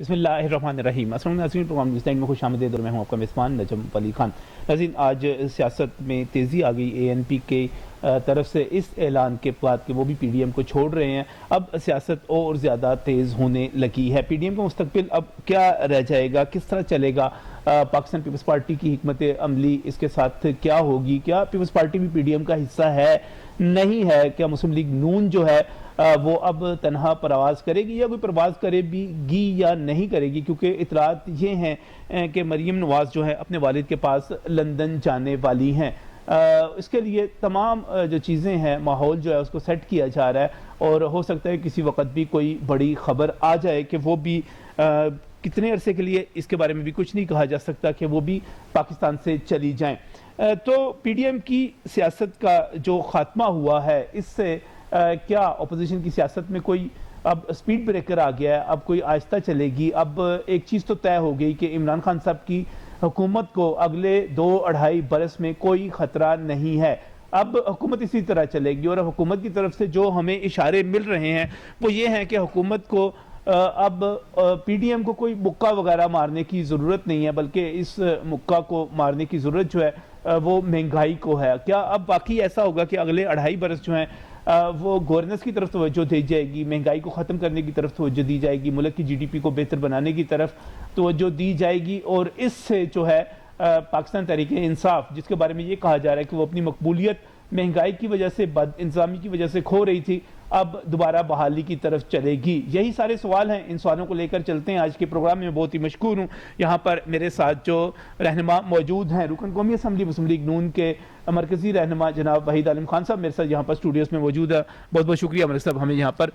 بسم اللہ الرحمن الرحیم۔ السلام علیکم ناظرین، پروگرام نیوز 9 میں خوش آمدید اور میں ہوں آپ کا میزبان نجم ولی خان۔ ناظرین، آج سیاست میں تیزی آ گئی اے این پی کے طرف سے اس اعلان کے بعد کہ وہ بھی پی ڈی ایم کو چھوڑ رہے ہیں۔ اب سیاست اور زیادہ تیز ہونے لگی ہے۔ پی ڈی ایم کا مستقبل اب کیا رہ جائے گا، کس طرح چلے گا؟ پاکستان پیپلز پارٹی کی حکمت عملی اس کے ساتھ کیا ہوگی؟ کیا پیپلز پارٹی بھی پی ڈی ایم کا حصہ ہے، نہیں ہے؟ کیا مسلم لیگ نون جو ہے وہ اب تنہا پرواز کرے گی یا کوئی پرواز کرے گی یا نہیں کرے گی؟ کیونکہ اطلاعات یہ ہیں کہ مریم نواز جو ہے اپنے والد کے پاس لندن جانے والی ہیں۔ اس کے لیے تمام جو چیزیں ہیں، ماحول جو ہے اس کو سیٹ کیا جا رہا ہے، اور ہو سکتا ہے کسی وقت بھی کوئی بڑی خبر آ جائے کہ وہ بھی کتنے عرصے کے لیے، اس کے بارے میں بھی کچھ نہیں کہا جا سکتا، کہ وہ بھی پاکستان سے چلی جائیں۔ تو پی ڈی ایم کی سیاست کا جو خاتمہ ہوا ہے، اس سے کیا اپوزیشن کی سیاست میں کوئی اب سپیڈ بریکر آ گیا ہے؟ اب کوئی آہستہ چلے گی؟ اب ایک چیز تو طے ہو گئی کہ عمران خان صاحب کی حکومت کو اگلے 2-2.5 برس میں کوئی خطرہ نہیں ہے۔ اب حکومت اسی طرح چلے گی، اور حکومت کی طرف سے جو ہمیں اشارے مل رہے ہیں وہ یہ ہیں کہ حکومت کو اب پی ڈی ایم کو کوئی مکہ وغیرہ مارنے کی ضرورت نہیں ہے، بلکہ اس مکہ کو مارنے کی ضرورت جو ہے وہ مہنگائی کو ہے۔ کیا اب واقعی ایسا ہوگا کہ اگلے 2.5 برس جو ہیں وہ گورننس کی طرف توجہ دی جائے گی، مہنگائی کو ختم کرنے کی طرف توجہ دی جائے گی، ملک کی جی ڈی پی کو بہتر بنانے کی طرف توجہ دی جائے گی، اور اس سے جو ہے پاکستان تحریک انصاف، جس کے بارے میں یہ کہا جا رہا ہے کہ وہ اپنی مقبولیت مہنگائی کی وجہ سے، بد انتظامی کی وجہ سے کھو رہی تھی، اب دوبارہ بحالی کی طرف چلے گی؟ یہی سارے سوال ہیں، ان سوالوں کو لے کر چلتے ہیں آج کے پروگرام میں۔ بہت ہی مشکور ہوں یہاں پر میرے ساتھ جو رہنما موجود ہیں، رکن قومی اسمبلی مسلم لیگ نون کے مرکزی رہنما جناب وحید عالم خان صاحب میرے ساتھ یہاں پر اسٹوڈیوز میں موجود ہے۔ بہت بہت شکریہ ملک صاحب ہمیں یہاں پر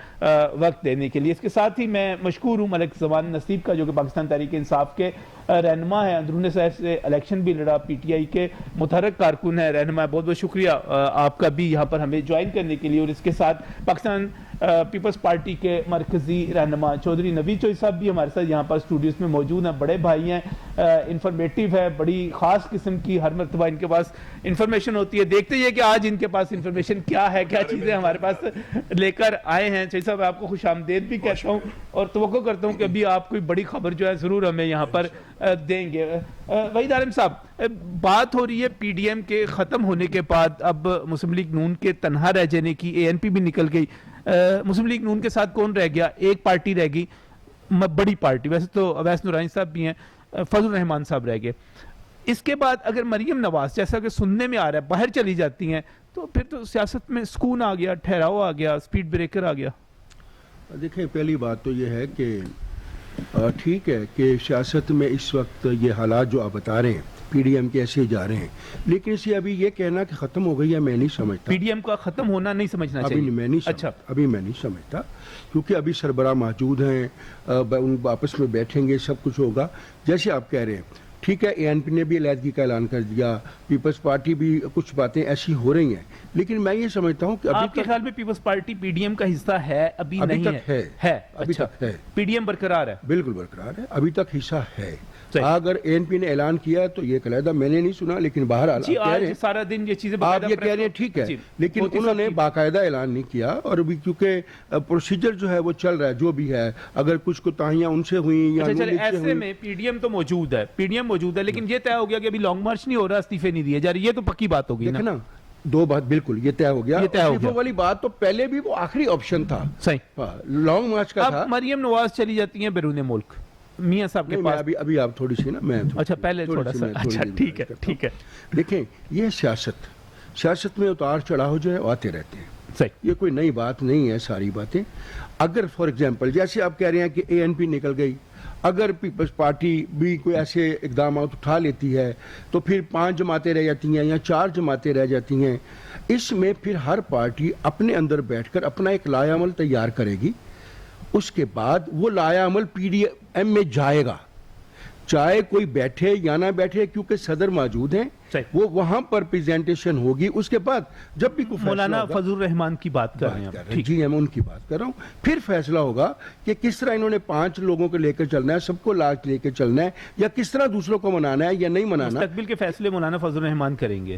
وقت دینے کے لیے۔ اس کے ساتھ ہی میں مشکور ہوں ملک زمان نصیب کا، جو کہ پاکستان تحریک انصاف کے رہنما ہے، اندرون صحت سے الیکشن بھی لڑا، پی ٹی آئی کے متحرک کارکن ہے، رہنما۔ بہت بہت شکریہ آپ کا بھی یہاں پر ہمیں جوائن کرنے کے لیے۔ اور اس کے ساتھ پاکستان پیپلز پارٹی کے مرکزی رہنما چودھری نوید چوہدری صاحب بھی ہمارے ساتھ یہاں پر اسٹوڈیوز میں موجود ہیں۔ بڑے بھائی ہیں، انفارمیٹیو ہے، بڑی خاص قسم کی ہر مرتبہ ان کے پاس انفارمیشن ہوتی ہے۔ دیکھتے ہی کہ آج ان کے پاس انفارمیشن کیا ہے، کیا چیزیں ہمارے پاس لے کر آئے ہیں۔ چوہدری صاحب، آپ کو خوش آمدید بھی کہتا ہوں، اور توقع کرتا ہوں کہ ابھی آپ کوئی بڑی خبر جو ہے ضرور ہمیں یہاں پر دیں گے۔ وحید عالم صاحب، بات ہو رہی ہے پی ڈی ایم کے ختم ہونے کے بعد اب مسلم لیگ نون کے تنہا رہ جانے کی، اے این پی بھی نکل گئی، مسلم لیگ نون کے ساتھ کون رہ گیا؟ ایک پارٹی رہ گئی، بڑی پارٹی، ویسے تو اویس نورانی صاحب بھی ہیں، فضل الرحمان صاحب رہ گئے۔ اس کے بعد اگر مریم نواز، جیسا کہ سننے میں آ رہا ہے، باہر چلی جاتی ہیں تو پھر تو سیاست میں سکون آ گیا، ٹھہراؤ آ گیا، سپیڈ بریکر آ گیا۔ دیکھیں، پہلی بات تو یہ ہے کہ ٹھیک ہے کہ سیاست میں اس وقت یہ حالات جو آپ بتا رہے ہیں پی ڈی ایم کے ایسے جا رہے ہیں، لیکن اسے ابھی یہ کہنا کہ ختم ہو گئی ہے، میں نہیں سمجھتا۔ پی ڈی ایم کا ختم ہونا نہیں سمجھنا چاہیے؟ ابھی میں نہیں سمجھتا، کیونکہ ابھی سربراہ موجود ہیں، ان آپس میں بیٹھیں گے، سب کچھ ہوگا جیسے آپ کہہ رہے ہیں۔ ٹھیک ہے، اے این پی نے بھی علیحدگی کا اعلان کر دیا، پیپلز پارٹی بھی، کچھ باتیں ایسی ہو رہی ہیں، لیکن میں یہ سمجھتا ہوں کہ آپ کے خیال میں Peoples Party P D M کا حصہ ہے؟ ابھی نہیں ہے؟ ابھی تک ہے، پی ڈی ایم برقرار ہے؟ بالکل برقرار ہے، ابھی تک حصہ ہے۔ اگر اے این پی نے اعلان کیا تو یہ علیحدہ میں نے نہیں سنا، لیکن بہرحال سارا دن یہ چیزیں آپ یہ کہہ رہے ہیں، ٹھیک ہے، لیکن انہوں نے باقاعدہ اعلان نہیں کیا، اور ابھی کیونکہ پروسیجر جو ہے وہ چل رہا ہے، جو بھی ہے، اگر کچھ کوتاہیاں ان سے ہوئیں یا ایسے میں پی ڈی ایم تو موجود ہے، پی ڈی ایم موجود ہے، لیکن یہ طے ہو گیا کہ ابھی لانگ مارچ نہیں ہو رہا، استعفے نہیں دیے جا رہے، یہ تو پکی بات ہوگی نا؟ دو بات بالکل یہ طے ہو گیا۔ استعفے والی بات تو پہلے بھی وہ آخری آپشن تھا، صحیح، لانگ مارچ کا تھا۔ اب مریم نواز چلی جاتی ہیں بیرون ملک میاں صاحب کے پاس، ابھی آپ تھوڑی سی نا، میں اچھا پہلے تھوڑا سا، اچھا ٹھیک ہے۔ دیکھیں، یہ سیاست میں اتار چڑھاؤ جو ہے آتے رہتے ہیں، صحیح، یہ کوئی نئی بات نہیں ہے ساری باتیں۔ اگر فار ایگزامپل جیسے آپ کہہ رہے ہیں کہ اے این پی نکل گئی، اگر پیپلز پارٹی بھی کوئی ایسے اقدامات اٹھا لیتی ہے تو پھر 5 جماعتیں رہ جاتی ہیں یا 4 جماعتیں رہ جاتی ہیں۔ اس میں پھر ہر پارٹی اپنے اندر بیٹھ کر اپنا ایک لائحہ عمل تیار کرے گی، اس کے بعد وہ لائحہ عمل پی ڈی ایم میں جائے گا، چاہے کوئی بیٹھے یا نہ بیٹھے، کیونکہ صدر موجود ہیں، وہ وہاں پر پریزنٹیشن ہوگی۔ اس کے بعد جب بھی کوئی مولانا فضل الرحمان کی بات کر رہے ہیں، جی میں ان کی بات کر رہا ہوں، پھر فیصلہ ہوگا کہ کس طرح انہوں نے 5 لوگوں کو لے کر چلنا ہے، سب کو لاج لے کر چلنا ہے، یا کس طرح دوسروں کو منانا ہے یا نہیں منانا۔ مستقبل کے فیصلے مولانا فضل الرحمان کریں گے؟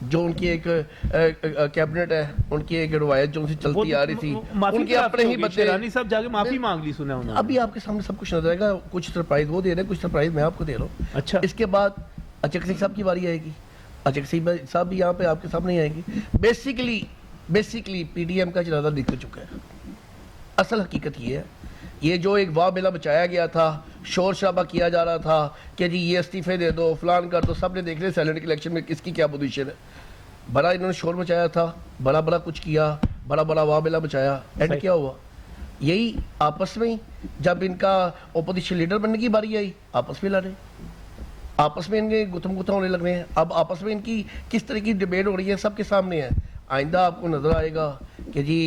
جو ان کی ایک کیبنٹ ہے, ان کی ایک روایت جو ان سے چلتی آ رہی تھی, ان کے اپنے ہی بندے. شیرانی صاحب جا کے معافی مانگ لی, سنا انہوں نے. ابھی آپ کے سامنے سب کچھ نظر آئے گا, کچھ سرپرائز وہ دے رہے ہیں, کچھ سرپرائز میں آپ کو دے رہا ہوں. اچھا, اس کے بعد اچک سنگھ صاحب کی باری آئے گی. اچک سنگھ صاحب بھی یہاں پہ آپ کے سامنے ہی آئیں گی. بیسیکلی پی ڈی ایم کا جنازہ نکل چکا ہے. اصل حقیقت یہ ہے, یہ جو ایک واہ میلہ بچایا گیا تھا, شور شرابہ کیا جا رہا تھا کہ جی یہ استعفے دے دو, فلان کر دو, سب نے دیکھ لیا سیلنٹ الیکشن میں کس کی کیا پوزیشن ہے. بڑا انہوں نے شور مچایا تھا, بڑا کچھ کیا, بڑا واہ میلہ بچایا. اینڈ کیا ہوا, یہی آپس میں ہی جب ان کا اپوزیشن لیڈر بننے کی باری آئی, آپس میں لڑے, آپس میں ان کے گتم ہونے لگ رہے ہیں. اب آپس میں ان کی کس طرح کی ڈیبیٹ ہو رہی ہے سب کے سامنے ہے. آئندہ آپ کو نظر آئے گا کہ جی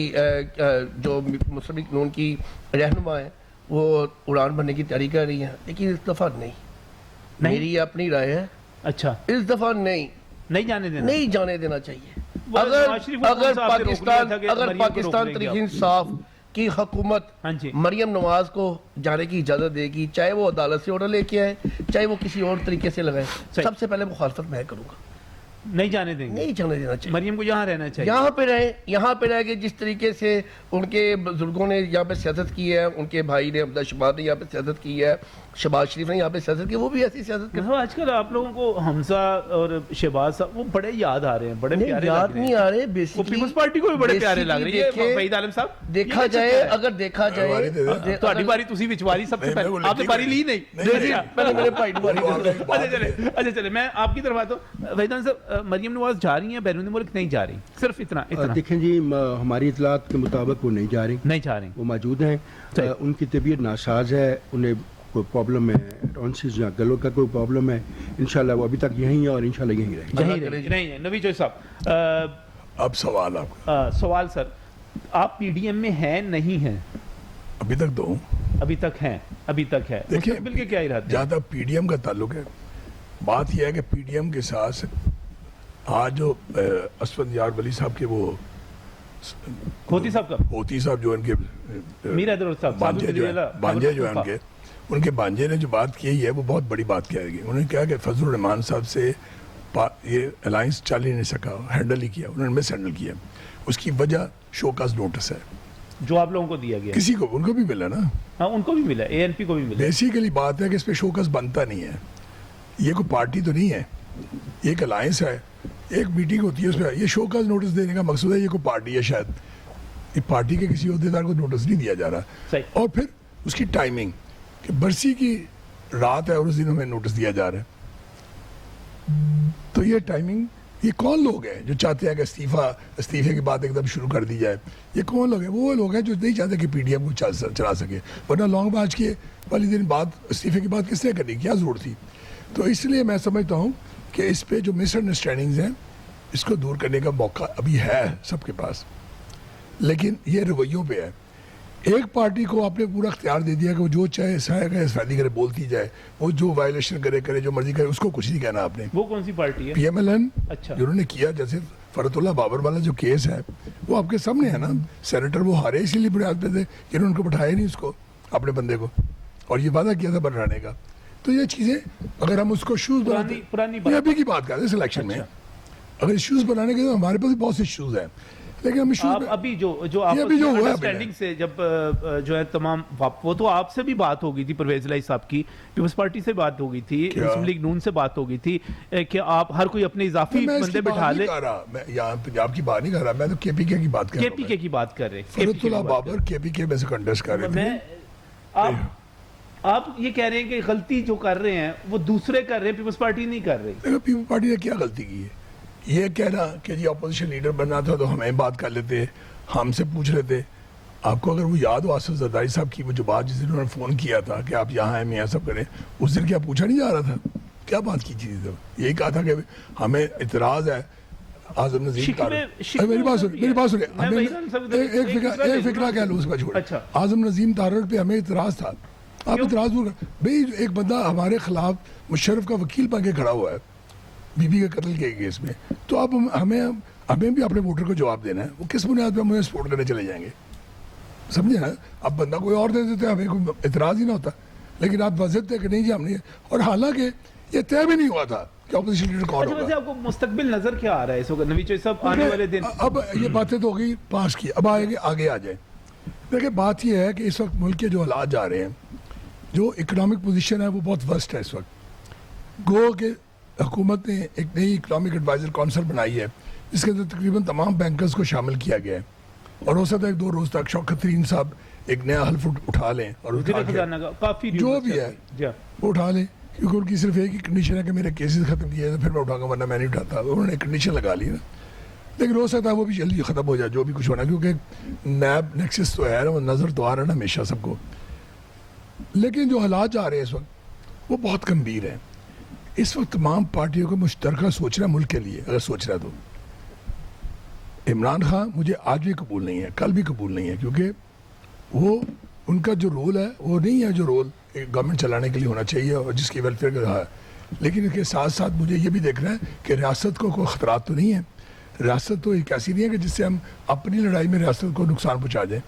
جو مسلم لیگ نون کی رہنما ہے وہ اڑان بننے کی تیاری کر رہی ہیں, لیکن اس دفعہ نہیں. میری اپنی رائے ہے, اچھا, اس دفعہ نہیں جانے دینا چاہیے. اگر اگر پاکستان تحریک انصاف کی حکومت مریم نواز کو جانے کی اجازت دے گی, چاہے وہ عدالت سے آرڈر لے کے آئے, چاہے وہ کسی اور طریقے سے لگائے, سب سے پہلے مخالفت میں کروں گا. نہیں جانے دیں گے, نہیں جانے دینا چاہیے. مریم کو یہاں رہنا چاہیے, یہاں پہ رہ کے جس طریقے سے ان کے بزرگوں نے یہاں پہ سیاست کی ہے, ان کے بھائی نے عبداللہ شباب نے یہاں پہ سیاست کی ہے, شہباز شریف نے یہاں پہ سیاست کی, وہ بھی ایسی سیاست کرتے ہیں. آج کل آپ لوگوں کو حمزہ اور شہباز صاحب وہ بڑے یاد آ رہے ہیں, بڑے پیارے یاد لگ رہے نہیں ہیں. آ رہے. پیپلز پارٹی کو بھی بڑے پیارے لگ رہے ہیں فہید عالم صاحب. دیکھا جائے, اگر دیکھا جائے تہاڈی باری تسی وچ واری سب سے پہلے, آپ نے باری لی نہیں, پہلے میرے بھائی نے باری. اچھا چلے میں آپ کی طرف آتا ہوں. فہید عالم صاحب, مریم نواز جا رہی ہیں بیرون ملک, نہیں جا رہی, صرف اتنا دیکھیں جی, ہماری اطلاعات کے مطابق وہ نہیں جا رہی, وہ موجود ہیں. ان کی طبیعت ناساز ہے, انہیں کوئی پرابلم ہے, ٹونسلز یا گلوں کا کوئی پرابلم ہے. انشاءاللہ وہ ابھی تک یہیں ہے اور انشاءاللہ یہیں رہے. نبی جوئی صاحب, اب سوال آپ کا. سوال سر, آپ پی ڈی ایم میں ہیں نہیں ہیں؟ ابھی تک تو ابھی تک ہیں, ابھی تک ہے. دیکھیں, مستقبل کے کیا ارادے ہیں؟ جہاں تک پی ڈی ایم کا تعلق ہے, بات یہ ہے کہ پی ڈی ایم کے ساتھ آج جو اسفند یار ولی صاحب کے وہ کھوتی صاحب کا, ہوتی صاحب جو ان کے میرا درود صاحب, بانجے جو ہیں ان کے بانجے نے جو بات کی ہے وہ بہت بڑی بات کہی ہے. انہوں نے کہا کہ فضل الرحمان صاحب سے یہ الائنس چل ہی نہیں سکا, ہینڈل ہی کیا, انہوں نے مس ہینڈل کیا. اس کی وجہ شو کاز نوٹس ہے جو آپ لوگوں کو دیا گیا, کسی کو, ان کو بھی ملا نا. ہاں ان کو بھی ملا, اے این پی کو بھی ملا. بیسیکلی بات ہے کہ اس پہ شو کاز بنتا نہیں ہے. یہ کوئی پارٹی تو نہیں ہے, یہ ایک الائنس ہے, ایک میٹنگ ہوتی ہے, اس پہ یہ شو کاز نوٹس دینے کا مقصد ہے یہ کوئی پارٹی ہے. شاید یہ پارٹی کے کسی عہدیدار کو نوٹس نہیں دیا جا رہا. اور پھر اس کی ٹائمنگ کہ برسی کی رات ہے اور اس دن ہمیں نوٹس دیا جا رہا ہے. تو یہ ٹائمنگ, یہ کون لوگ ہیں جو چاہتے ہیں کہ استعفے کی بات ایک دم شروع کر دی جائے؟ یہ کون لوگ ہیں؟ وہ لوگ ہیں جو نہیں چاہتے کہ پی ڈی ایم کو چلا سکے, ورنہ لانگ مارچ کے والی دن بات استعفے کی بات کس طرح کرنے کی کیا ضرورت تھی؟ تو اس لیے میں سمجھتا ہوں کہ اس پہ جو مس انڈرسٹینڈنگز ہیں اس کو دور کرنے کا موقع ابھی ہے سب کے پاس, لیکن یہ رویوں پہ ہے. ایک پارٹی کو آپ نے پورا اختیار دے دیا کہ وہ جو چاہے فیصلہ کرے, بولتی جائے, وہ جو وائلیشن کرے جو مرضی کرے, اس کو کچھ نہیں کہنا آپ نے. وہ کون سی پارٹی ہے؟ P M L N. اچھا, جو انہوں نے کیا, جیسے فرت اللہ بابر والا جو کیس ہے وہ آپ کے سامنے ہے نا. سینیٹر وہ ہارے اسی لیے بنیاد پہ تھے کہ انہوں نے کو بٹھایا نہیں اس کو, اپنے بندے کو, اور یہ وعدہ کیا تھا بنانے کا. تو یہ چیزیں اگر ہم اس کو ایشوز بناتے, ابھی کی بات کرتے ہیں سلیکشن میں, اگر ایشوز بنانے کے تو ہمارے پاس بہت سے ایشوز ہیں, لیکن ہم ایشوز ابھی جو آپ انڈرسٹینڈنگ سے جب جو ہے تمام, وہ تو آپ سے بھی بات ہو گئی تھی, پرویز الہی صاحب کی پیپلز پارٹی سے بات ہو گئی تھی, مسلم لیگ نون سے بات ہو گئی تھی کہ آپ ہر کوئی اپنے اضافی بندے بٹھا لے. میں یہاں پنجاب کی بات نہیں کر رہا, میں تو کے پی کے کی بات کر رہا ہوں. کے پی کے کی بات کر رہے, فرت اللہ بابر کے پی کے میں سے کنٹیسٹ کر رہے تھے. آپ یہ کہہ رہے ہیں کہ غلطی جو کر رہے ہیں وہ دوسرے کر رہے ہیں, پیپلز پارٹی نہیں کر رہی. پیپلز پارٹی نے کیا غلطی کی ہے؟ یہ کہنا کہ جی اپوزیشن لیڈر بننا تھا تو ہمیں بات کر لیتے, ہم سے پوچھ لیتے. آپ کو اگر وہ یاد ہو آصف زرداری صاحب کی وہ جو بات جس دن انہوں نے فون کیا تھا کہ آپ یہاں ہیں میاں سب کریں, اس دن کیا پوچھا نہیں جا رہا تھا؟ کیا بات کی چیز ہے؟ یہی کہا تھا کہ ہمیں اعتراض ہے اعظم نظیم تارڑ. میری بات سنیں, ایک فکرہ کہہ لوں اس کا چھوڑ. اعظم نظیم تارڑ پہ ہمیں اعتراض تھا. آپ اعتراض بھائی, ایک بندہ ہمارے خلاف مشرف کا وکیل بن کے کھڑا ہوا ہے بی بی کے قتل کے کیس میں, تو اب ہمیں بھی اپنے ووٹر کو جواب دینا ہے. وہ کس بنیاد پہ ہم انہیں سپورٹ کرنے چلے جائیں گے؟ سمجھے نا, اب بندہ کوئی اور دے دیتے ہمیں کوئی اعتراض ہی نہ ہوتا, لیکن آپ وضاحت تھے کہ نہیں جی ہم نہیں. اور حالانکہ یہ طے بھی نہیں ہوا تھا کہ اپوزیشن لیڈر کون اچھا ویسے ہوگا. آپ کو مستقبل نظر کیا آ رہا ہے اس وقت نوید چوہدری صاحب آنے والے دن؟ اب یہ باتیں تو ہو گئی پاس کی, اب آگے آ جائیں. دیکھیں بات یہ ہے کہ اس وقت ملک کے جو حالات جا رہے ہیں, جو اکنامک پوزیشن ہے وہ بہت ورسٹ ہے اس وقت. گو کہ حکومت نے ایک نئی اکنامک ایڈوائزر کونسل بنائی ہے جس کے اندر تقریباً تمام بینکرز کو شامل کیا گیا ہے, اور ہو سکتا ہے 2 روز تک شوکت ترین صاحب ایک نیا حلف اٹھا لیں اور وزیر خزانہ کا کافی جو بھی ہے وہ اٹھا لیں, کیونکہ ان کی صرف ایک ہی کنڈیشن ہے کہ میرے کیسز ختم کیے تو پھر میں اٹھاؤں گا, ورنہ میں نہیں اٹھاتا. انہوں نے ایک کنڈیشن لگا لی نا, لیکن ہو سکتا ہے وہ بھی جلدی ختم ہو جائے جو بھی کچھ ہونا, کیونکہ نیب نیکسس تو ہے نا, وہ نظر تو آ رہا ہے نا ہمیشہ سب کو. لیکن جو حالات جا رہے ہیں اس وقت وہ بہت گمبھیر ہیں. اس وقت تمام پارٹیوں کو مشترکہ سوچنا ملک کے لیے اگر سوچ رہا تو عمران خان مجھے آج بھی قبول نہیں ہے, کل بھی قبول نہیں ہے, کیونکہ وہ ان کا جو رول ہے وہ نہیں ہے جو رول گورنمنٹ چلانے کے لیے ہونا چاہیے اور جس کی ویلفیئر کا ہے. لیکن اس کے ساتھ ساتھ مجھے یہ بھی دیکھنا ہے کہ ریاست کو کوئی خطرات تو نہیں ہے. ریاست تو ایک ایسی نہیں ہے کہ جس سے ہم اپنی لڑائی میں ریاست کو نقصان پہنچا دیں.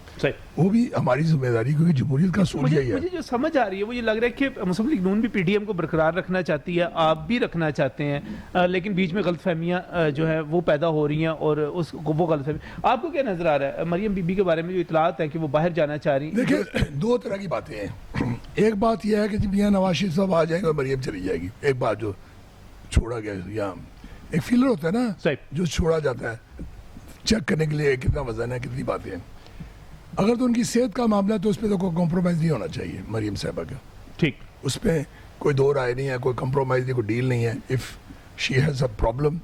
وہ بھی ہماری ذمہ داری, کیونکہ جمہوریت کا اصول یہی ہے. مجھے جو سمجھ آ رہی ہے وہ یہ لگ رہا ہے کہ مسلم لیگ نون بھی پی ڈی ایم کو برقرار رکھنا چاہتی ہے, آپ بھی رکھنا چاہتے ہیں, لیکن بیچ میں غلط فہمیاں جو ہے وہ پیدا ہو رہی ہیں, اور وہ غلط فہمی آپ کو کیا نظر آ رہا ہے مریم بی بی کے بارے میں جو اطلاعات ہیں کہ وہ باہر جانا چاہ رہی ہیں؟ دیکھیں 2 طرح کی باتیں ہیں. ایک بات یہ ہے کہ جب یہاں نواز شریف صاحب آ جائیں گے اور مریم چلی جائے گی, ایک بات جو چھوڑا گیا یہاں ایک فیلر ہوتا ہے نا جو چھوڑا جاتا ہے چیک کرنے کے لیے کتنا وزن ہے کتنی باتیں ہیں. اگر تو ان کی صحت کا معاملہ ہے تو اس پہ تو کوئی کمپرومائز نہیں ہونا چاہیے مریم صاحبہ کا, ٹھیک, اس پہ کوئی 2 رائے نہیں ہے, کوئی کمپرومائز نہیں, کوئی ڈیل نہیں ہے. If she has a problem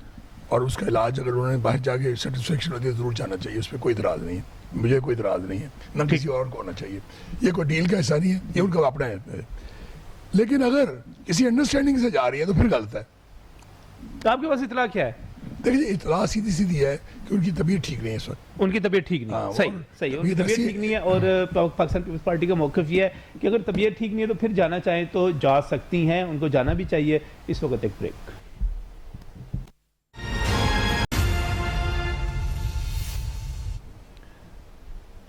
اور اس کا علاج اگر انہوں نے باہر جا کے سیٹسفیکشن ہوتی ہے ضرور جانا چاہیے, اس پہ کوئی اعتراض نہیں ہے, مجھے کوئی اعتراض نہیں ہے, نہ کسی اور کو ہونا چاہیے. یہ کوئی ڈیل کا حصہ نہیں ہے, یہ ان کا اپنا ہے. لیکن اگر کسی انڈرسٹینڈنگ سے جا رہی ہے تو پھر غلط ہے. آپ کے پاس اطلاع کیا ہے؟ دیکھیے اطلاع سیدھی سیدھی ہے کہ ان کی طبیعت ٹھیک نہیں ہے اس وقت. ان کی طبیعت ٹھیک نہیں ہے, صحیح ان کی طبیعت ٹھیک نہیں ہے, اور پاکستان پیپلز پارٹی کا موقف یہ ہے کہ اگر طبیعت ٹھیک نہیں ہے تو پھر جانا چاہیں تو جا سکتی ہیں, ان کو جانا بھی چاہیے. اس وقت ایک break.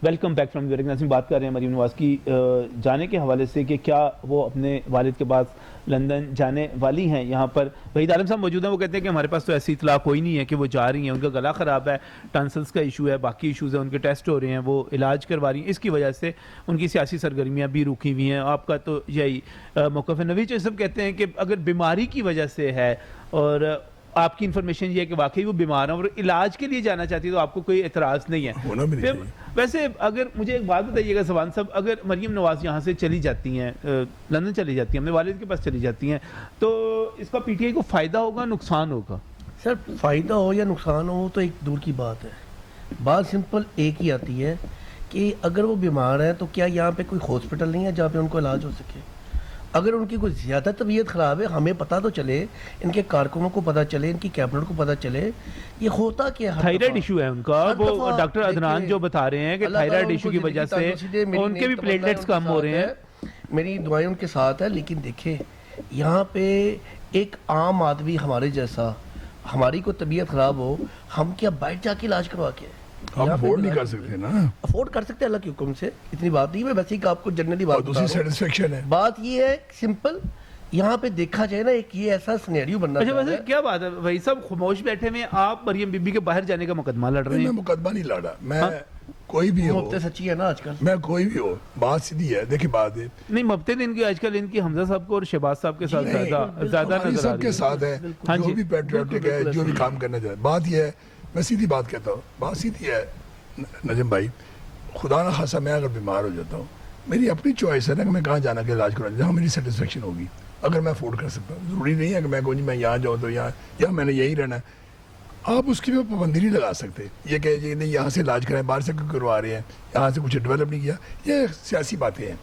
Welcome back from wearing. ناظرین بات کر رہے ہیں مریم نواز کی جانے کے حوالے سے کہ کیا وہ اپنے والد کے بعد لندن جانے والی ہیں. یہاں پر وحید عالم صاحب موجود ہیں, وہ کہتے ہیں کہ ہمارے پاس تو ایسی اطلاع کوئی نہیں ہے کہ وہ جا رہی ہیں, ان کا گلا خراب ہے, ٹانسلز کا ایشو ہے, باقی ایشوز ہیں, ان کے ٹیسٹ ہو رہے ہیں, وہ علاج کروا رہی ہیں, اس کی وجہ سے ان کی سیاسی سرگرمیاں بھی رکی ہوئی ہیں. آپ کا تو یہی موقف ہے. نوید چوہدری صاحب کہتے ہیں کہ اگر بیماری کی وجہ سے ہے اور آپ کی انفارمیشن یہ ہے کہ واقعی وہ بیمار ہیں اور علاج کے لیے جانا چاہتی ہے تو آپ کو کوئی اعتراض نہیں ہے. ویسے اگر مجھے ایک بات بتائیے گا سبحان صاحب, اگر مریم نواز یہاں سے چلی جاتی ہیں, لندن چلی جاتی ہیں, اپنے والد کے پاس چلی جاتی ہیں, تو اس کا پی ٹی آئی کو فائدہ ہوگا نقصان ہوگا؟ سر فائدہ ہو یا نقصان ہو تو ایک دور کی بات ہے. بات سمپل ایک ہی آتی ہے کہ اگر وہ بیمار ہیں تو کیا یہاں پہ کوئی ہاسپٹل نہیں ہے جہاں پہ ان کو علاج ہو سکے؟ اگر ان کی کوئی زیادہ طبیعت خراب ہے ہمیں پتہ تو چلے, ان کے کارکنوں کو پتہ چلے, ان کی کیبنٹ کو پتہ چلے یہ ہوتا کیا ہے. تھائرائڈ ایشو ہے ان کا, وہ ڈاکٹر عدنان جو بتا رہے ہیں کہ تھائرائڈ ایشو کی وجہ سے ان کے بھی پلیٹلیٹس کم ہو رہے ہیں. میری دعائیں ان کے ساتھ ہیں. لیکن دیکھیں یہاں پہ ایک عام آدمی ہمارے جیسا, ہماری کوئی طبیعت خراب ہو, ہم کیا بیٹھ جا کے علاج کروا کے آپ افورڈ نہیں کر سکتے نا, افورڈ کر سکتے اللہ کے حکم سے, اتنی بات نہیں. میں ویسے ہی آپ کو جنرلی بات دوسری سیٹسفیکشن ہے. بات یہ ہے سمپل, یہاں پہ دیکھا جائے نا ایک یہ ایسا سینیریو بننا اچھا ویسے کیا بات ہے بھائی صاحب خاموش بیٹھے ہوئے, آپ مریم بی بی کے باہر جانے کا مقدمہ لڑ رہے ہیں؟ میں مقدمہ نہیں لڑا, میں کوئی بھی ہو, سچی ہے نا آج کل, میں کوئی بھی ہو, بات سیدھی ہے. دیکھیں بات ہے نہیں مبتد ان کی آج کل ان کی حمزہ صاحب کو اور شہباز صاحب کے ساتھ زیادہ نظر آ رہی ہے. سب کے ساتھ ہے جو بھی پیٹریوٹک ہے, جو بھی کام کرنا چاہے. بات یہ ہے, میں سیدھی بات کہتا ہوں, بات سیدھی ہے نجم بھائی, خدا نہ خاصا میں اگر بیمار ہو جاتا ہوں, میری اپنی چوائس ہے نا کہ میں کہاں جانا کے علاج کراؤں جہاں میری سیٹسفیکشن ہوگی, اگر میں افورڈ کر سکتا ہوں. ضروری نہیں ہے کہ میں کہوں جی میں یہاں جاؤں تو یا میں نے یہی رہنا ہے. آپ اس کی بھی پابندی نہیں لگا سکتے, یہ کہ جی نہیں یہاں سے علاج کرائیں, باہر سے کیوں کروا رہے ہیں, یہاں سے کچھ ڈیولپ نہیں کیا. یہ سیاسی باتیں ہیں.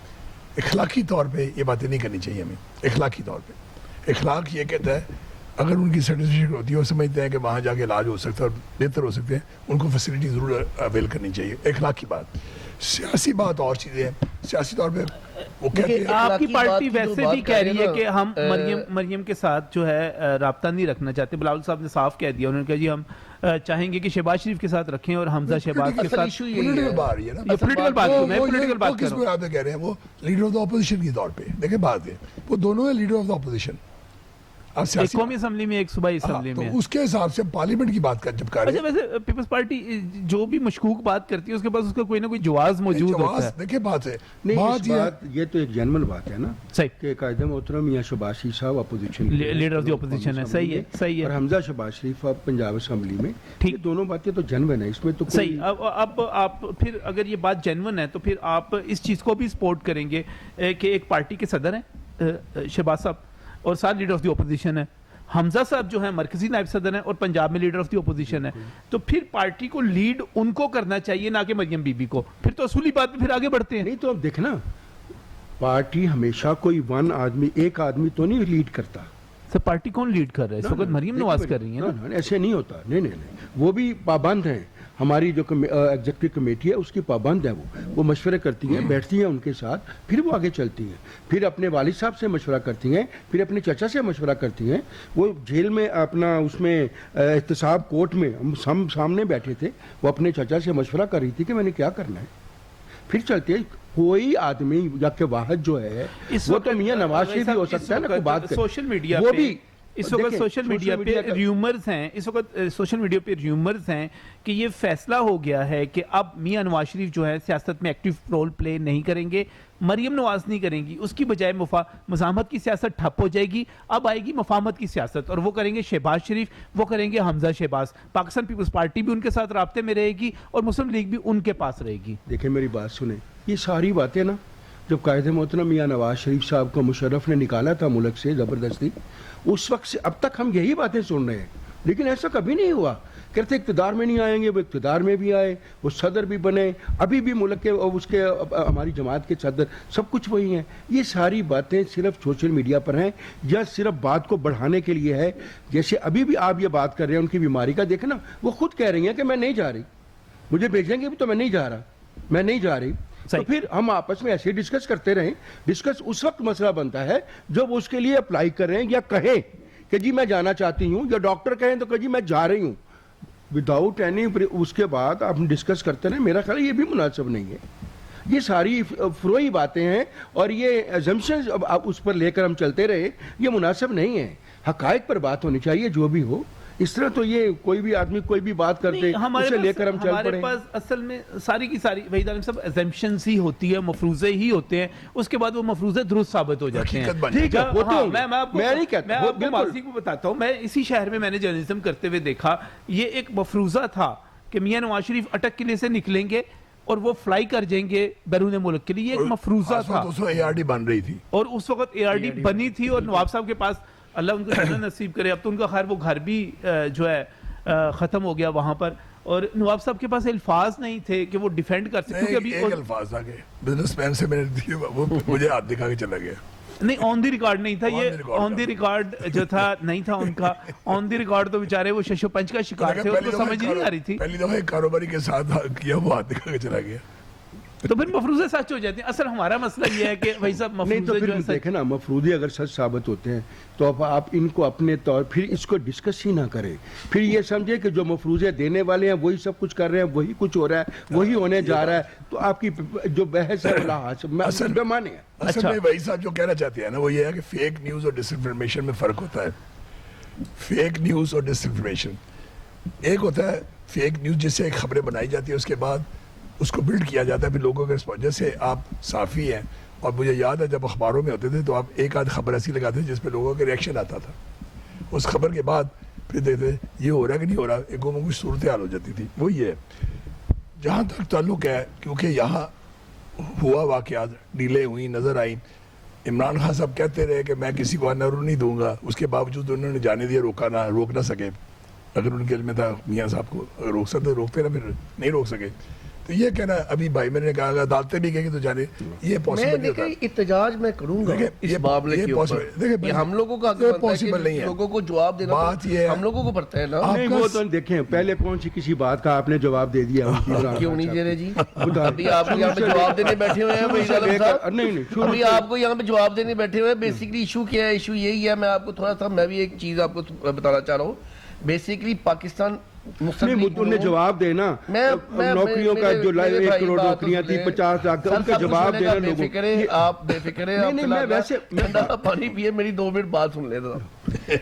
اخلاقی طور پہ یہ باتیں نہیں کرنی چاہیے ہمیں. اخلاقی طور پہ اخلاق یہ کہتا ہے اگر ان کی سیٹسفیکشن ہوتی ہے, وہ سمجھتے ہیں کہ وہاں جا کے علاج ہو سکتا ہے اور بہتر ہو سکتے ہیں, ان کو فیسلٹی ضرور اویل کرنی چاہیے. اخلاق کی بات. سیاسی بات اور چیزیں ہیں. سیاسی طور پہ وہ کہتے ہیں آپ کی پارٹی ویسے بھی کہہ رہی ہے کہ ہم مریم کے ساتھ جو ہے رابطہ نہیں رکھنا چاہتے. بلاول صاحب نے صاف کہہ دیا, انہوں نے کہا جی ہم چاہیں گے کہ شہباز شریف کے ساتھ رکھیں اور حمزہ شہباز کے ساتھ. پولیٹیکل بات ہے نا, یہ پولیٹیکل بات ہے, میں پولیٹیکل بات کر رہا ہوں. کہہ رہے ہیں وہ لیڈر آف دا اپوزیشن کے طور پہ. دیکھیں بات ہے, وہ دونوں ہیں لیڈر آف دا اپوزیشن. اب ایک سیاسی قومی اسمبلی میں ایک صوبائی اسمبلی تو میں. اس کے حساب سے پارلیمنٹ کی بات جب کر رہے اچھا ویسے پیپلز پارٹی جو بھی مشکوک بات کرتی ہے اس کے پاس اس کا کوئی نہ کوئی جواز موجود ہوتا ہے. دیکھیں بات ہے نہیں بات اس یہ بات یہ تو ایک جنرل بات ہے نا صحیح, کہ قائد محترم میاں شہباز شریف صاحب opposition leader of the opposition ہے. صحیح ہے, صحیح اور ہے, حمزہ شہباز شریف اب پنجاب اسمبلی میں. ٹھیک. یہ دونوں باتیں تو جنرل ہیں, اس میں تو صحیح. اب آپ پھر اگر یہ بات جینون ہے تو پھر آپ اس چیز کو بھی سپورٹ کریں گے کہ ایک پارٹی کے صدر ہیں شہباز صاحب اور ساتھ لیڈر آف دی اپوزیشن ہے, حمزہ صاحب جو ہیں مرکزی نائب صدر ہیں اور پنجاب میں لیڈر آف دی اپوزیشن ہے, تو پھر پارٹی کو لیڈ ان کو کرنا چاہیے نہ کہ مریم بی بی کو. پھر تو اصولی بات میں پھر آگے بڑھتے ہیں. نہیں تو اب دیکھنا پارٹی ہمیشہ کوئی ایک آدمی تو نہیں لیڈ کرتا. سر پارٹی کون لیڈ کر رہا ہے اس وقت؟ مریم نواز کر رہی ہیں نا. ایسے نہیں ہوتا. نہیں وہ بھی پابند ہیں. ہماری جو ایگزیکٹو کمیٹی ہے اس کی پابند ہے, وہ مشورے کرتی ہیں, بیٹھتی ہیں ان کے ساتھ, پھر وہ آگے چلتی ہیں, پھر اپنے والد صاحب سے مشورہ کرتی ہیں, پھر اپنے چچا سے مشورہ کرتی ہیں. وہ جیل میں اپنا اس میں احتساب کورٹ میں ہم سامنے بیٹھے تھے, وہ اپنے چچا سے مشورہ کر رہی تھی کہ میں نے کیا کرنا ہے. پھر چلتے ہیں. کوئی آدمی یا کہ واحد جو ہے وہ تو میاں نواز شریف بھی ہو سکتا ہے نا, کوئی بات سوشل میڈیا وہ پہ بھی اس وقت سوشل میڈیا پہ ریومرز ہیں, اس وقت سوشل میڈیا پہ ریومرز ہیں کہ یہ فیصلہ ہو گیا ہے کہ اب میاں نواز شریف جو ہے سیاست میں ایکٹیو رول پلے نہیں کریں گے, مریم نواز نہیں کریں گی, اس کی بجائے مزاحمت کی سیاست ٹھپ ہو جائے گی, اب آئے گی مفاہمت کی سیاست, اور وہ کریں گے شہباز شریف, وہ کریں گے حمزہ شہباز. پاکستان پیپلز پارٹی بھی ان کے ساتھ رابطے میں رہے گی اور مسلم لیگ بھی ان کے پاس رہے گی. دیکھیں میری بات سنیں, یہ ساری باتیں نا جب قائد محترم میاں نواز شریف صاحب کو مشرف نے نکالا تھا ملک سے زبردستی, اس وقت سے اب تک ہم یہی باتیں سن رہے ہیں, لیکن ایسا کبھی نہیں ہوا. کہتے اقتدار میں نہیں آئیں گے, وہ اقتدار میں بھی آئے, وہ صدر بھی بنے, ابھی بھی ملک کے اس کے ہماری جماعت کے صدر, سب کچھ وہی ہیں. یہ ساری باتیں صرف سوشل میڈیا پر ہیں یا صرف بات کو بڑھانے کے لیے ہے. جیسے ابھی بھی آپ یہ بات کر رہے ہیں ان کی بیماری کا, دیکھنا وہ خود کہہ رہی ہیں کہ میں نہیں جا رہی, مجھے بھیجیں گے بھی تو میں نہیں جا رہا, میں نہیں جا رہی. تو پھر ہم آپس میں ایسے ڈسکس کرتے رہیں. ڈسکس اس وقت مسئلہ بنتا ہے جب اس کے لیے اپلائی کریں یا کہیں کہ جی میں جانا چاہتی ہوں, یا ڈاکٹر کہیں تو کہ جی میں جا رہی ہوں, وداؤٹ اینی. اس کے بعد آپ ڈسکس کرتے رہیں. میرا خیال یہ بھی مناسب نہیں ہے. یہ ساری فروئی باتیں ہیں اور یہ ایزمپشنز اب اس پر لے کر ہم چلتے رہے, یہ مناسب نہیں ہے. حقائق پر بات ہونی چاہیے جو بھی ہو. اس طرح تو یہ کوئی بھی آدمی کوئی بھی بات کرتے اسے لے کر ہم چل پڑے. ہمارے پاس اصل میں ساری کی ساری وحید عالم صاحب ایزمپشنز ہی ہوتی ہے, مفروضے ہی ہوتے ہیں, اس کے بعد وہ مفروضے درست ثابت ہو جاتے ہیں. ٹھیک ہے, میں آپ کو ماضی کو بتاتا ہوں. میں اسی شہر میں نے جرنلزم کرتے ہوئے دیکھا, یہ ایک مفروضہ تھا کہ میاں نواز شریف اٹک قلعے سے نکلیں گے اور وہ فلائی کر جائیں گے بیرون ملک کے لیے. یہ ایک مفروضہ تھا. ARD بن رہی تھی اور اس وقت ARD بنی تھی, اور نواب صاحب کے پاس اللہ ان کو جنت نصیب کرے, اب تو ان کا خیر وہ گھر بھی جو ہے ختم ہو گیا وہاں پر, اور نواب صاحب کے پاس الفاظ نہیں تھے کہ وہ ڈیفینڈ کر سکتے. ایک الفاظ آگے بزنس مین سے میں نے وہ مجھے ہاتھ دکھا کے چلا گیا. نہیں آن دی ریکارڈ نہیں تھا, یہ آن دی ریکارڈ جو تھا نہیں تھا ان کا. آن دی ریکارڈ تو بیچارے وہ شش و پنچ کا شکار تھے, ان کو سمجھ نہیں آ رہی تھی. پہلی دفعہ ایک کاروباری کے ساتھ کیا, وہ ہاتھ دکھا کے چلا گیا. تو پھر مفروضے سچ ہو جاتے ہیں. اصل ہمارا مسئلہ یہ ہے کہ بھائی صاحب مفروضے جو ہے دیکھیں نا, مفروضے اگر سچ ثابت ہوتے ہیں تو اب آپ ان کو اپنے طور پھر اس کو ڈسکس ہی نہ کریں. پھر یہ سمجھے کہ جو مفروضے دینے والے ہیں وہی سب کچھ کر رہے ہیں, وہی کچھ ہو رہا ہے, وہی ہونے جا رہا ہے. تو آپ کی جو بحث ہے اصل میں مانے ہیں. اصل میں وہی صاحب جو کہنا چاہتے ہیں نا وہ یہ ہے کہ فیک نیوز اور ڈس انفارمیشن میں فرق ہوتا ہے. فیک نیوز اور ڈس انفارمیشن, ایک ہوتا ہے فیک نیوز جس سے ایک خبریں بنائی جاتی ہے, اس کے بعد اس کو بلڈ کیا جاتا ہے, پھر لوگوں کے رسپانس. جیسے آپ صحافی ہیں اور مجھے یاد ہے جب اخباروں میں ہوتے تھے تو آپ ایک آدھ خبر ایسی لگاتے تھے جس پہ لوگوں کے ریئیکشن آتا تھا. اس خبر کے بعد پھر دیکھتے یہ ہو رہا ہے کہ نہیں ہو رہا, ایک کچھ صورتحال ہو جاتی تھی. وہ یہ ہے جہاں تک تعلق ہے, کیونکہ یہاں ہوا واقعات ڈیلے ہوئی نظر آئیں. عمران خان صاحب کہتے رہے کہ میں کسی کو آنر نہیں دوں گا, اس کے باوجود انہوں نے جانے دیا, روک نہ سکے. اگر ان کے علم میں تھا میاں صاحب کو اگر روک سکتے روکتے نا, پھر نہیں روک سکے. تو یہ کہنا ابھی بھائی میرے نے کہا عدالتیں بھی گئی تو جانے یہ پاسبل نہیں ہوتا. احتجاج میں کروں گا اس معاملے کے اوپر. یہ ہم لوگوں کا پاسبل نہیں ہے, لوگوں کو جواب دینا بات یہ ہم لوگوں کو پڑتا ہے نا. وہ تو دیکھیں پہلے کون سی کسی بات کا آپ نے جواب دے دیا, کیوں نہیں دے رہے جی؟ ابھی آپ یہاں پہ جواب دینے بیٹھے ہوئے ہیں, ابھی آپ کو یہاں پہ جواب دینے بیٹھے ہوئے ہیں. بیسیکلی ایشو کیا ہے؟ ایشو یہی ہے, میں آپ کو تھوڑا سا میں بھی ایک چیز آپ کو بتانا چاہ رہا ہوں. بیسیکلی پاکستان انہیں جواب دینا نوکریوں کا جو 1 کروڑ نوکریاں تھی 50 لاکھ ان کا جواب دینا لوگوں کو. آپ بے فکر ہیں. نہیں میں ویسے ٹھنڈا پانی پیے, میری 2 منٹ بات سن لیتا ہوں.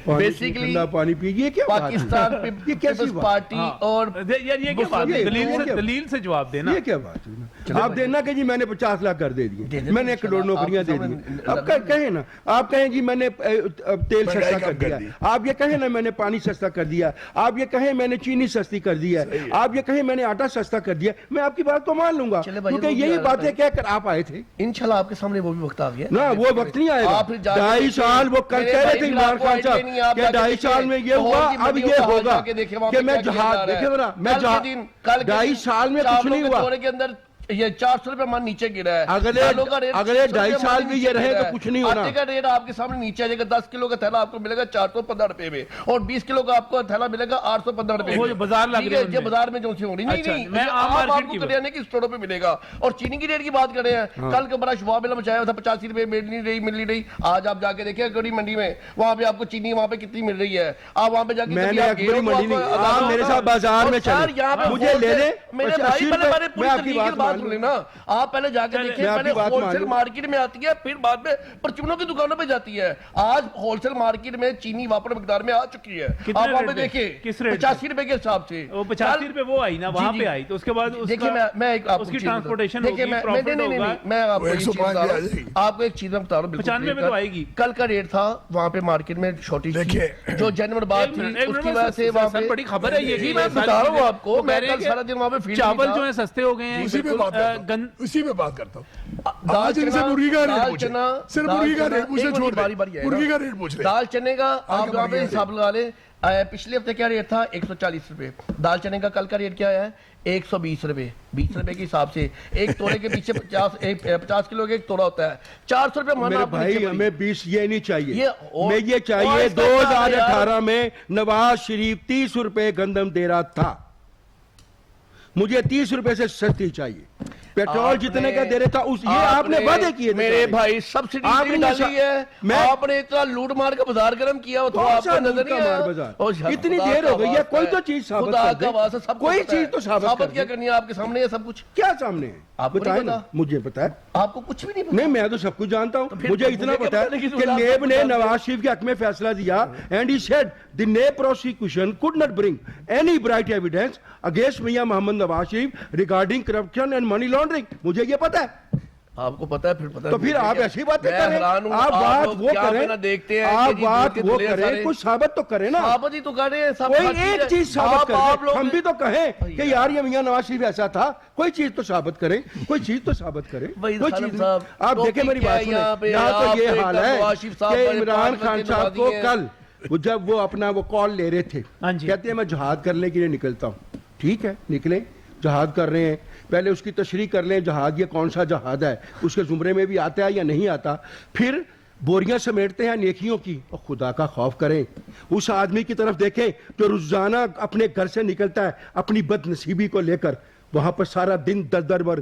بیسیکلی پانی پیے, یہ کیا پاکستان پیپلز پارٹی اور یار یہ کیا بات ہے, دلیل سے جواب دینا, یہ کیا بات ہے؟ آپ دینا کہ جی میں نے 50 لاکھ کر دے دیے, میں نے 1 کروڑ نوکریاں دے دی. اب کہیں نا, آپ کہیں جی میں نے تیل سستا کر دیا, آپ یہ کہیں نا میں نے پانی سستا کر دیا, آپ یہ کہیں میں نے چینی سستی کر دیا, آپ یہ کہیں میں نے آٹا سستا کر دیا, میں آپ کی بات کو مان لوں گا کیونکہ یہی باتیں کہہ کر آپ آئے تھے. انشاءاللہ آپ کے سامنے وہ بھی وقت آ گیا. نا وہ وقت نہیں آئے گا. 2.5 سال وہ کل کہہ رہے تھے عمران خان صاحب کہ 2.5 سال میں یہ ہوا, اب یہ ہوگا کہ میں جہاد, دیکھیں ذرا میں جہاد, 2.5 سال میں کچھ نہیں ہوا. کے اندر یہ 400 روپے مان نیچے گرا ہے. اگلے 2.5 سال بھی یہ رہے تو کچھ نہیں ہونا. آٹے کا ریٹ آپ کے سامنے نیچے آ جائے گا. 10 کلو کا تھیلا آپ کو ملے گا 415 روپے میں, اور 20 کلو کا آپ کو تھیلا ملے گا 815 روپے میں. بازار لگ رہے ہیں, بازار میں جو سی ہو رہی نہیں, میں آپ کو کریانے کی اسٹوروں پہ ملے گا. اور چینی کی ریٹ کی بات کر رہے ہیں, کل کا بڑا شباب علم مچایا تھا 85 روپے مل نہیں رہی. آج آپ جا کے دیکھیں کڑی منڈی میں, وہاں پہ آپ کو چینی وہاں پہ کتنی مل رہی ہے. آپ وہاں پہ جا کے میں نے اکبری منڈی نہیں, آپ میرے ساتھ بازار میں چلیں, مجھے لے لیں. میرے بھائی پہلے پوری طریقے کی بات سن لینا. آپ پہلے جا کے دیکھیں, پہلے ہول سیل مارکیٹ میں آتی ہے, پھر بعد میں پرچونوں کی دکانوں پہ جاتی ہے. آج ہول سیل مارکیٹ میں چینی واپر مقدار میں آ چکی ہے. آپ وہاں پہ دیکھیں 85 روپے کے حساب سے. 85 روپے وہ آئی نا, وہاں پہ آئی, تو اس کے بعد دیکھیں میں اس کی ٹرانسپورٹیشن ہوگی, پروفٹ ہوگا. میں آپ کو ایک چیز میں بتا رہا ہوں, 95 میں تو آئے گی. کل کا ریٹ تھا وہاں پہ مارکیٹ میں شارٹیج جو جینوئن بات تھی, اس کی وجہ سے وہاں پہ بڑی خبر ہے یہ. میں بتا رہا ہوں آپ کو, میں کل سارا دن وہاں پہ فیلڈ چاول جو ہے سستے ہو گئے ہیں. اسی پہ بات کرتا ہوں. آج ان سے مرغی کا ریٹ پوچھیں, صرف مرغی کا ریٹ پوچھیں, چھوڑ دیں مرغی کا ریٹ پوچھ لیں. دال چنے کا آپ وہاں پہ حساب لگا لیں. پچھلے ہفتے کیا ریٹ تھا 140 روپے. دال چنے کا کل کا ریٹ کیا ہے 120 روپے. 20 روپے کے حساب سے ایک توڑے کے پیچھے 50 کلو کا ایک توڑا ہوتا ہے. 400 روپے مانا. میرے بھائی ہمیں 20 یہ نہیں چاہیے, میں یہ چاہیے 2018 میں نواز شریف 30 روپے گندم دے رہا تھا, مجھے 30 روپے سے سستی چاہیے. پیٹرول جتنے کا دے رہے تھا یہ آپ نے وعدے کیے تھے. میرے بھائی سبسڈی ڈالی ہے, آپ نے اتنا لوٹ مار کا بازار گرم کیا ہو تو آپ کو نظر نہیں آیا. اتنی دیر ہو گئی ہے, کوئی تو چیز ثابت کر دیں, کوئی چیز تو ثابت کیا کرنی ہے. آپ کے سامنے ہے سب کچھ. کیا سامنے ہے آپ کو بتائیں نا, مجھے پتا ہے. آپ کو کچھ بھی نہیں پتا. نہیں میں تو سب کچھ جانتا ہوں. مجھے اتنا پتا ہے کہ نیب نے نواز شریف کے حق میں فیصلہ دیا, and he said the NAB prosecution could not bring any bright evidence against میاں محمد Nawaz Sharif regarding corruption and money laundering. مجھے یہ پتا ہے. آپ کو پتا ہے, پھر پتا ہے تو پھر آپ ایسی باتیں کریں, آپ بات وہ کریں, آپ بات وہ کریں, کچھ ثابت تو کریں نا. ثابت ہی تو کریں, کوئی ایک چیز ثابت کریں. ہم بھی تو کہیں کہ یار یہ میاں نواز شریف ایسا تھا, کوئی چیز تو ثابت کریں, کوئی چیز تو ثابت کریں. کوئی چیز آپ دیکھیں میری بات سنیں, یہاں تو یہ حال ہے کہ عمران خان صاحب کو کل جب وہ اپنا وہ کال لے رہے تھے, کہتے ہیں میں جہاد کرنے کے لیے نکلتا ہوں. ٹھیک ہے نکلیں, جہاد کر رہے ہیں, پہلے اس کی تشریح کر لیں جہاد یہ کون سا جہاد ہے, اس کے زمرے میں بھی آتا ہے یا نہیں آتا. پھر بوریاں سمیٹتے ہیں نیکیوں کی, اور خدا کا خوف کریں. اس آدمی کی طرف دیکھیں جو روزانہ اپنے گھر سے نکلتا ہے اپنی بد نصیبی کو لے کر, وہاں پر سارا دن در بر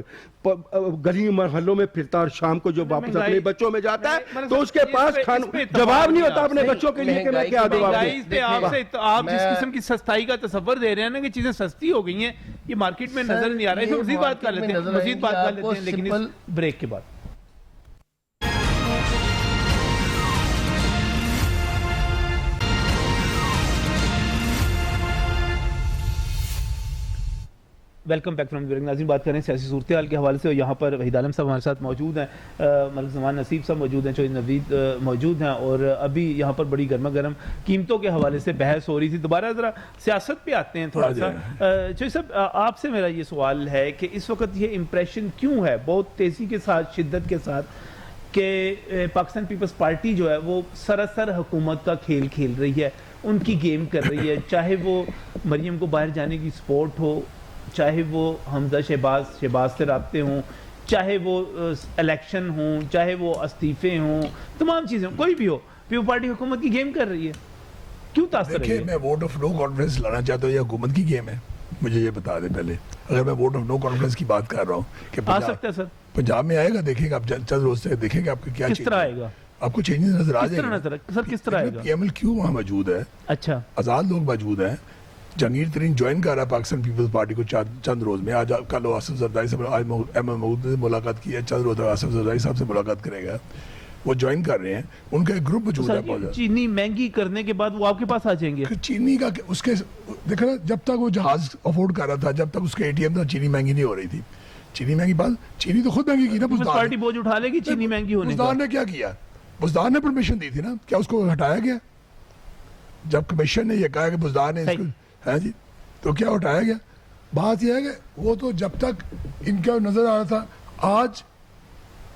گلی محلوں میں پھرتا, اور شام کو جو واپس اپنے بچوں میں جاتا ہے تو اس کے پاس جواب نہیں ہوتا اپنے بچوں کے لیے کہ میں کیا جواب دوں. آپ جس قسم کی سستائی کا تصور دے رہے ہیں نا کہ چیزیں سستی ہو گئی ہیں, یہ مارکیٹ میں نظر نہیں آ رہا ہے. مزید بات کر لیتے ہیں لیکن اس بریک کے بعد. ویلکم بیک فرام بیورنگ. ناظرین بات کریں سیاسی صورتحال کے حوالے سے, اور یہاں پر وحید عالم صاحب ہمارے ساتھ موجود ہیں, ملک زمان نصیب صاحب موجود ہیں, چوہدری نوید موجود ہیں, اور ابھی یہاں پر بڑی گرما گرم قیمتوں کے حوالے سے بحث ہو رہی تھی. دوبارہ ذرا سیاست پہ آتے ہیں تھوڑا سا. چوہدری صاحب آپ سے میرا یہ سوال ہے کہ اس وقت یہ امپریشن کیوں ہے بہت تیزی کے ساتھ, شدت کے ساتھ, کہ پاکستان پیپلز پارٹی جو ہے وہ سراسر حکومت کا کھیل کھیل رہی ہے, ان کی گیم کر رہی ہے, چاہے وہ مریم کو باہر جانے کی سپورٹ ہو, چاہے وہ حمزہ شہباز سے رابطے ہوں, چاہے وہ الیکشن ہوں, چاہے وہ استعفے ہوں, تمام چیزیں کوئی بھی ہو, پیپل پارٹی حکومت کی گیم کر رہی ہے. کیوں تاثر رہی ہے؟ میں ووٹ آف نو کانفیڈنس لانا چاہتا ہوں, یہ حکومت کی گیم ہے, مجھے یہ بتا دیں پہلے. اگر میں ووٹ آف نو کانفیڈنس کی بات کر رہا ہوں کہ آ سکتا ہے سر, پنجاب میں آئے گا, دیکھیں گا آپ چند روز سے, دیکھیں گا آپ کو کیا کس طرح آئے گا, آپ کو چینجز نظر آ جائے گا. سر کس طرح آئے گا؟ پی ایم ایل کیو وہاں موجود ہے, اچھا آزاد لوگ موجود ہیں, جہانگیر ترین جوائن کر رہا ہے پاکستان پیپلز پارٹی کو چند روز میں. آج کل وہ آصف زرداری سے آج احمد محمود سے ملاقات کی ہے, چند روز آصف زرداری صاحب سے ملاقات کرے گا. وہ جوائن کر رہے ہیں, ان کا ایک گروپ وجود ہے. بہت چینی مہنگی کرنے کے بعد وہ آپ کے پاس آ جائیں گے. چینی کا اس کے دیکھا نا, جب تک وہ جہاز افورڈ کر رہا تھا, جب تک اس کے ATM تھا, چینی مہنگی نہیں ہو رہی تھی. چینی مہنگی بات, چینی تو خود مہنگی کی نا. پیپلز پارٹی بوجھ اٹھا لے گی چینی مہنگی ہونے کا. بزدار نے کیا کیا؟ بزدار نے پرمیشن دی تھی نا, کیا اس کو ہٹایا گیا؟ جب کمیشن نے یہ کہا کہ بزدار نے اس کو, ہاں جی, تو کیا ہٹایا گیا؟ بات یہ ہے کہ وہ تو جب تک ان کا نظر آ رہا تھا, آج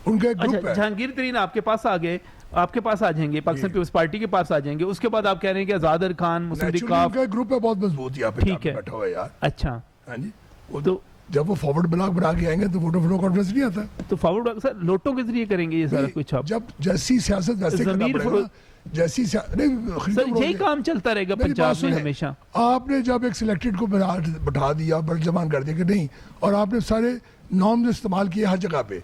ان کا ایک گروپ ہے. جہانگیر ترین آپ کے پاس آ گئے, آپ کے پاس آ جائیں گے, پاکستان پیپلز پارٹی کے پاس آ جائیں گے. اس کے بعد آپ کہہ رہے ہیں کہ آزاد خان, مسلم لیگ ان کا گروپ ہے بہت مضبوط, یہاں پہ ٹھیک ہے, بیٹھا ہوا ہے یار. اچھا, ہاں جی, وہ تو جب وہ فارورڈ بلاک بنا کے آئیں گے تو ووٹ آف نو کانفیڈنس نہیں آتا. تو فارورڈ سر لوٹوں کے ذریعے کریں گے یہ سارا کچھ. آپ جب جیسی سیاست ویسے کرنا پڑے گا, جیسی سر یہی کام چلتا رہے گا پنجاب میں ہمیشہ. آپ نے جب ایک سلیکٹڈ کو بٹھا دیا, برجمان کر دیا کہ نہیں, اور آپ نے سارے نارمز استعمال کیے ہر جگہ پہ.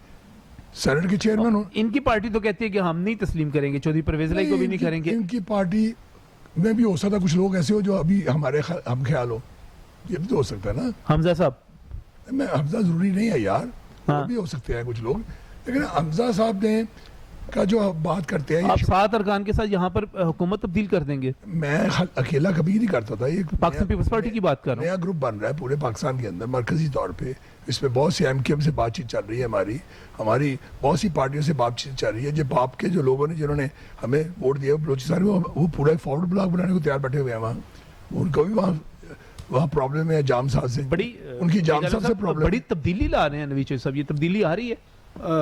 سینٹ کے چیئرمین, ان کی پارٹی تو کہتی ہے کہ ہم نہیں تسلیم کریں گے, چودھری پرویز الہی کو بھی نہیں کریں گے. ان کی پارٹی میں بھی ہو سکتا کچھ لوگ ایسے ہو جو ابھی ہمارے ہم خیال ہو, یہ بھی تو ہو سکتا ہے نا. حمزہ صاحب, میں حمزہ ضروری نہیں ہے یار, وہ بھی ہو سکتے ہیں کچھ لوگ, لیکن حمزہ صاحب نے کا جو بات کرتے ہیں, آپ 7 ارکان کے ساتھ یہاں پر حکومت تبدیل کر دیں گے. میں اکیلا کبھی نہیں کرتا تھا. یہ پاکستان پیپلز پارٹی کی بات کر رہا ہوں. نیا گروپ بن رہا ہے پورے پاکستان کے اندر مرکزی طور پہ. اس میں بہت سے MKM سے بات چیت چل رہی ہے, ہماری بہت سی پارٹیوں سے بات چیت چل رہی ہے. جو باپ کے جو لوگوں نے جنہوں نے ہمیں ووٹ دیا بلوچستان میں, وہ پورا ایک فارورڈ بلاک بنانے کو تیار بیٹھے ہوئے ہیں وہاں. ان کو بھی وہاں پرابلم ہے جام صاحب سے, ان کی جام صاحب سے پرابلم. بڑی تبدیلی لا رہے ہیں نوید چوہدری صاحب, یہ تبدیلی آ رہی ہے.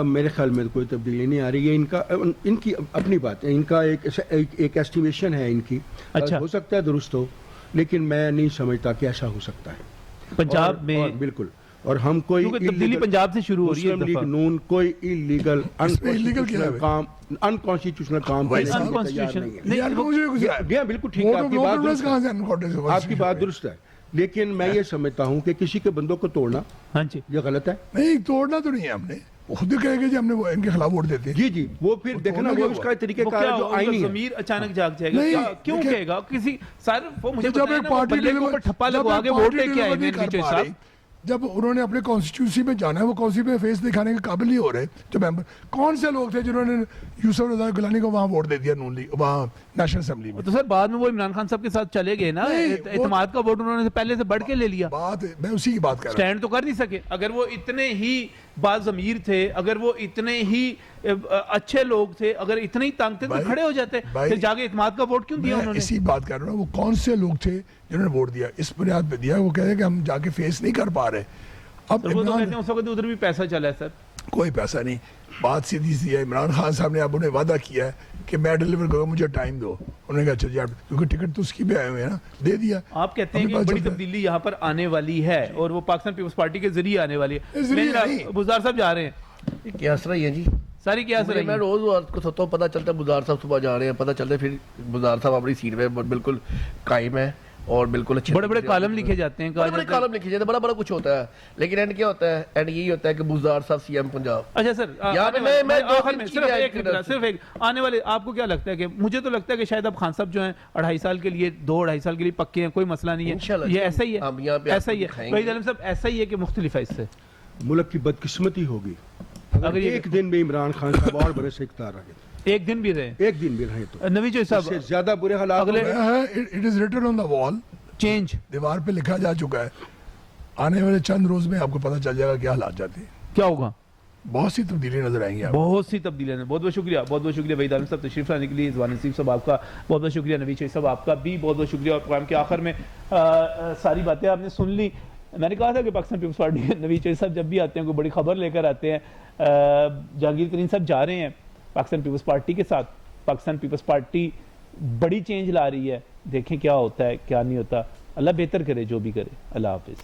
میرے خیال میں کوئی تبدیلی نہیں آ رہی ہے. ان کی اپنی بات ہے, ان کا ایک ایسٹیمیشن ہے ان کی. اچھا, ہو سکتا ہے درست ہو, لیکن میں نہیں سمجھتا کہ ایسا ہو سکتا ہے پنجاب میں. بالکل, اور ہم کوئی تبدیلی پنجاب سے شروع ہو رہی ہے. مسلم لیگ نون کوئی انلیگل کام, انکانسٹیٹیوشنل کام بالکل ٹھیک ہے, آپ کی بات درست ہے, لیکن میں یہ سمجھتا ہوں کہ کسی کے بندوں کو توڑنا ہاں جی یہ غلط ہے. نہیں, توڑنا تو نہیں ہے ہم نے, وہ خود کہے گا جی ہم نے ان کے خلاف ووٹ دیتے. جی جی, وہ پھر دیکھنا وہ اس کا طریقہ کار جو آئینی ہے. ضمیر اچانک جاگ جائے گا, کیوں کہے گا کسی سر وہ مجھے جب ایک پارٹی ٹھپا لگوا کے ووٹ لے کے آئے ہیں نوید چوہدری صاحب. جب انہوں نے اپنے کانسٹیٹیوسی میں جانا ہے, وہ کانسٹیٹیوسی میں فیس دکھانے کے قابل نہیں ہو رہے جو ممبر. کون سے لوگ تھے جنہوں نے یوسف رضا گیلانی کو وہاں ووٹ دے دیا نون لیگ وہاں نیشنل اسمبلی میں؟ تو سر بعد میں وہ عمران خان صاحب کے ساتھ چلے گئے نا, اعتماد کا ووٹ انہوں نے پہلے سے بڑھ کے لے لیا. بات میں اسی کی بات کر رہا ہوں. سٹینڈ تو کر نہیں سکے. اگر وہ اتنے ہی باضمیر تھے, اگر وہ اتنے ہی اچھے لوگ تھے, اگر اتنے ہی طاقت تھے تو کھڑے ہو جاتے. پھر جا کے اعتماد کا ووٹ کیوں دیا انہوں نے؟ اسی بات کر رہا ہوں, وہ کون سے لوگ تھے جنہوں نے ووٹ دیا, اس بنیاد پہ دیا. وہ کہہ رہے کہ ہم جا کے فیس نہیں کر پا رہے. اب وہ تو کہتے ہیں اس وقت ادھر بھی پیسہ چلا ہے. سر کوئی پیسہ نہیں, بات سیدھی سی ہے. عمران خان صاحب نے اب انہیں وعدہ کیا ہے کہ میں ڈیلیور کروں, مجھے ٹائم دو. انہوں نے کہا اچھا جی, کیونکہ ٹکٹ تو اس کی بھی آئے ہوئے ہیں نا, دے دیا. آپ کہتے ہیں کہ بڑی تبدیلی یہاں پر آنے والی ہے, اور وہ پاکستان پیپلز پارٹی کے ذریعے آنے والی ہے. بزدار صاحب جا رہے ہیں, کیا اثر ہے جی ساری کیا اثر ہے؟ میں روز کو ستا ہوں, پتہ چلتا ہے بزدار صاحب صبح جا رہے ہیں, پتہ چلتا ہے پھر بزدار صاحب اپنی سیٹ پہ بالکل قائم ہے اور بالکل اچھے بڑے بڑے کالم لکھے جاتے ہیں, بڑے کالم لکھے جاتے ہیں, بڑا کچھ ہوتا ہے, لیکن اینڈ کیا ہوتا ہے؟ اینڈ یہی ہوتا ہے کہ بزدار صاحب CM پنجاب. اچھا سر, صرف ایک آنے والے, آپ کو کیا لگتا ہے کہ, مجھے تو لگتا ہے کہ شاید اب خان صاحب جو ہیں 2.5 سال کے لیے 2.5 سال کے لیے پکے ہیں, کوئی مسئلہ نہیں ہے. یہ ایسا ہی ہے, ایسا ہی ہے وحید عالم صاحب, ایسا ہی ہے کہ مختلف ہے اس سے. ملک کی بدقسمتی ہوگی اگر ایک دن میں عمران خان صاحب اور بڑے سے اختیار آ گئے, ایک دن بھی رہے, ایک دن بھی رہے تو نوید چوہدری صاحب سے زیادہ برے حالات. اٹ از ریٹن آن دا وال, چینج دیوار پہ لکھا جا چکا ہے. آنے والے چند روز میں آپ کو پتہ چل جائے گا کیا حالات جاتے ہیں, کیا ہوگا. بہت سی تبدیلی نظر آئیں گی, بہت سی تبدیلیاں ہیں. بہت بہت شکریہ, بہت بہت شکریہ وحید عالم صاحب تشریف لانے کے لیے. رضوان نصیب صاحب آپ کا بہت بہت شکریہ, نوید چوہدری صاحب آپ کا بھی بہت بہت شکریہ. اور پروگرام کے آخر میں ساری باتیں آپ نے سن لی. میں نے کہا تھا کہ پاکستان پیپلز پارٹی نوید چوہدری صاحب جب بھی آتے ہیں کوئی بڑی خبر لے کر آتے ہیں. جہانگیر ترین صاحب جا رہے ہیں پاکستان پیپلز پارٹی کے ساتھ. پاکستان پیپلز پارٹی بڑی چینج لا رہی ہے, دیکھیں کیا ہوتا ہے کیا نہیں ہوتا. اللہ بہتر کرے جو بھی کرے. اللہ حافظ.